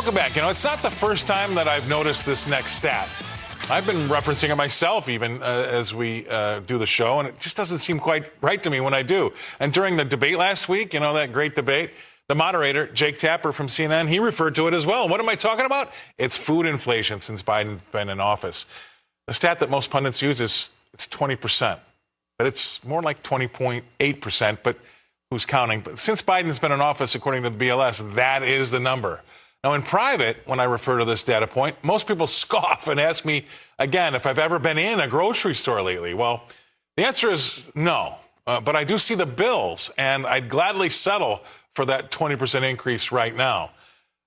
Welcome back. It's not the first time that I've noticed this next stat. I've been referencing it myself even as we do the show, and it just doesn't seem quite right to me when I do. And during the debate last week, that great debate, the moderator, Jake Tapper from CNN, he referred to it as well. And what am I talking about? It's food inflation since Biden's been in office. The stat that most pundits use is it's 20%, but it's more like 20.8%, but who's counting? But since Biden's been in office, according to the BLS, that is the number. Now, in private, when I refer to this data point, most people scoff and ask me, again, if I've ever been in a grocery store lately. Well, the answer is no, but I do see the bills, and I'd gladly settle for that 20% increase right now.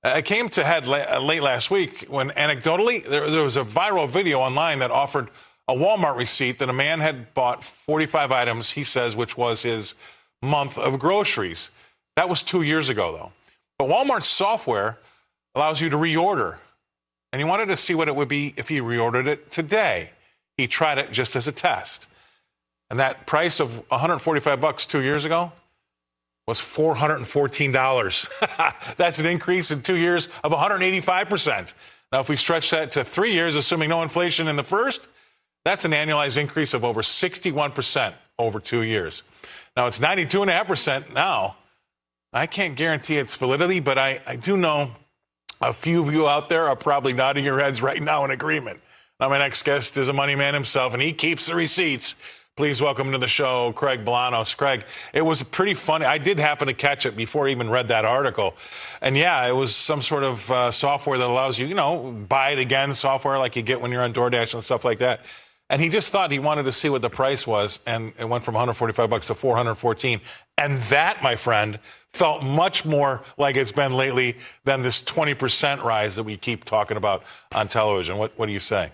It came to head late last week when, anecdotally, there was a viral video online that offered a Walmart receipt that a man had bought 45 items, he says, which was his month of groceries. That was 2 years ago, though. But Walmart's software allows you to reorder. And he wanted to see what it would be if he reordered it today. He tried it just as a test. And that price of $145 2 years ago was $414. That's an increase in 2 years of 185%. Now, if we stretch that to 3 years, assuming no inflation in the first, that's an annualized increase of over 61% over 2 years. Now, it's 92.5% now. I can't guarantee its validity, but I do know a few of you out there are probably nodding your heads right now in agreement. Now, my next guest is a money man himself, and he keeps the receipts. Please welcome to the show, Craig Bolanos. Craig, it was pretty funny. I did happen to catch it before I even read that article. And yeah, it was some sort of software that allows you, buy it again software like you get when you're on DoorDash and stuff like that. And he just thought he wanted to see what the price was, and it went from $145 to $414. And that, my friend, felt much more like it's been lately than this 20% rise that we keep talking about on television. What do you say?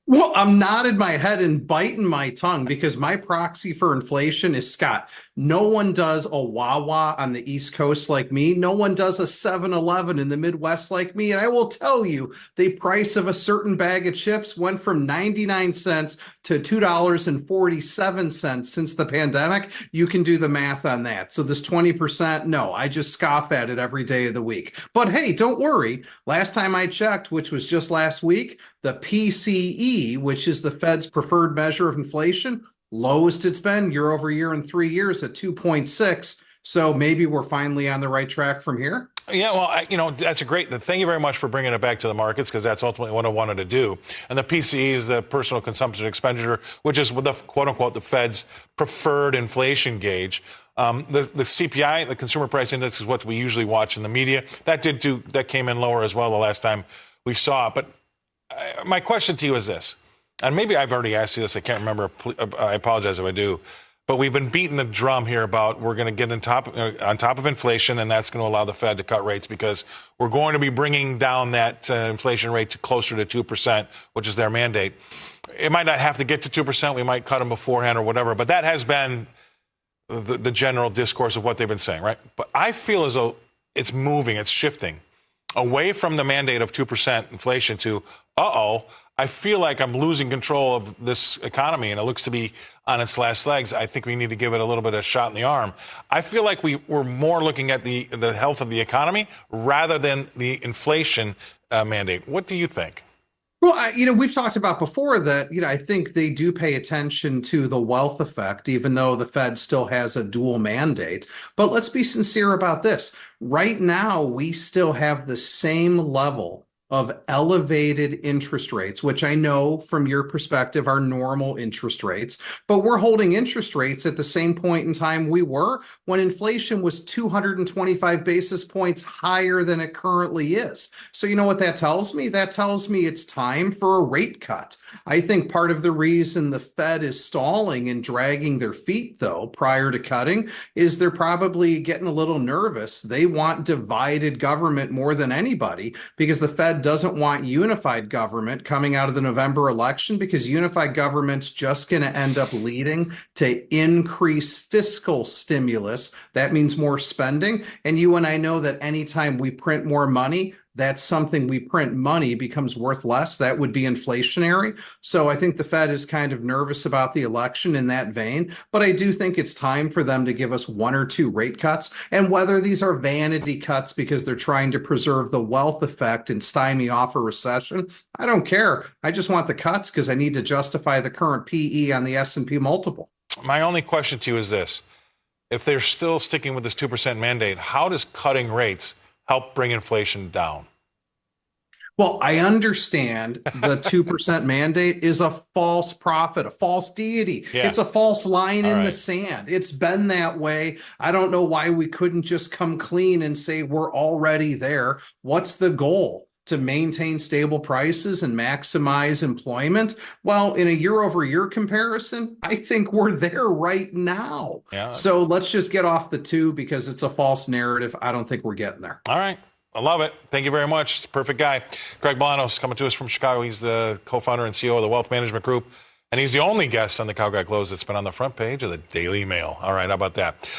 Well, I'm nodding my head and biting my tongue because my proxy for inflation is Scott. No one does a Wawa on the East Coast like me. No one does a 7-Eleven in the Midwest like me. And I will tell you, the price of a certain bag of chips went from 99 cents to $2.47 since the pandemic. You can do the math on that. So this 20%, no, I just scoff at it every day of the week. But hey, don't worry. Last time I checked, which was just last week, the PCE, which is the Fed's preferred measure of inflation, lowest it's been year over year in 3 years at 2.6. So maybe we're finally on the right track from here. Yeah, well, that's a great. Thank you very much for bringing it back to the markets, because that's ultimately what I wanted to do. And the PCE is the personal consumption expenditure, which is the quote unquote the Fed's preferred inflation gauge. The CPI, the Consumer Price Index, is what we usually watch in the media. That came in lower as well the last time we saw it. But my question to you is this, and maybe I've already asked you this. I can't remember. I apologize if I do. But we've been beating the drum here about we're going to get on top of inflation, and that's going to allow the Fed to cut rates because we're going to be bringing down that inflation rate to closer to 2%, which is their mandate. It might not have to get to 2%. We might cut them beforehand or whatever. But that has been the general discourse of what they've been saying, right? But I feel as though it's moving, it's shifting away from the mandate of 2% inflation to, I feel like I'm losing control of this economy and it looks to be on its last legs. I think we need to give it a little bit of a shot in the arm. I feel like we're more looking at the health of the economy rather than the inflation mandate. What do you think? Well, we've talked about before that, I think they do pay attention to the wealth effect, even though the Fed still has a dual mandate. But let's be sincere about this. Right now, we still have the same level of elevated interest rates, which I know from your perspective are normal interest rates, but we're holding interest rates at the same point in time we were when inflation was 225 basis points higher than it currently is. So you know what that tells me? That tells me it's time for a rate cut. I think part of the reason the Fed is stalling and dragging their feet, though, prior to cutting, is they're probably getting a little nervous. They want divided government more than anybody because the Fed doesn't want unified government coming out of the November election, because unified government's just going to end up leading to increased fiscal stimulus. That means more spending. And you and I know that anytime we print more money, that's something we print money becomes worth less. That would be inflationary. So I think the Fed is kind of nervous about the election in that vein. But I do think it's time for them to give us 1 or 2 rate cuts. And whether these are vanity cuts because they're trying to preserve the wealth effect and stymie off a recession, I don't care. I just want the cuts because I need to justify the current PE on the S&P multiple. My only question to you is this. If they're still sticking with this 2% mandate, how does cutting rates help bring inflation down? Well, I understand the 2% mandate is a false prophet, a false deity. Yeah. It's a false line in right. the sand. It's been that way. I don't know why we couldn't just come clean and say we're already there. What's the goal? To maintain stable prices and maximize employment? Well, in a year-over-year comparison, I think we're there right now. Yeah. So let's just get off the 2 because it's a false narrative. I don't think we're getting there. All right. I love it. Thank you very much. Perfect guy. Greg Bolanos coming to us from Chicago. He's the co-founder and CEO of the Wealth Management Group. And he's the only guest on the Cow Guy Close that's been on the front page of the Daily Mail. All right. How about that?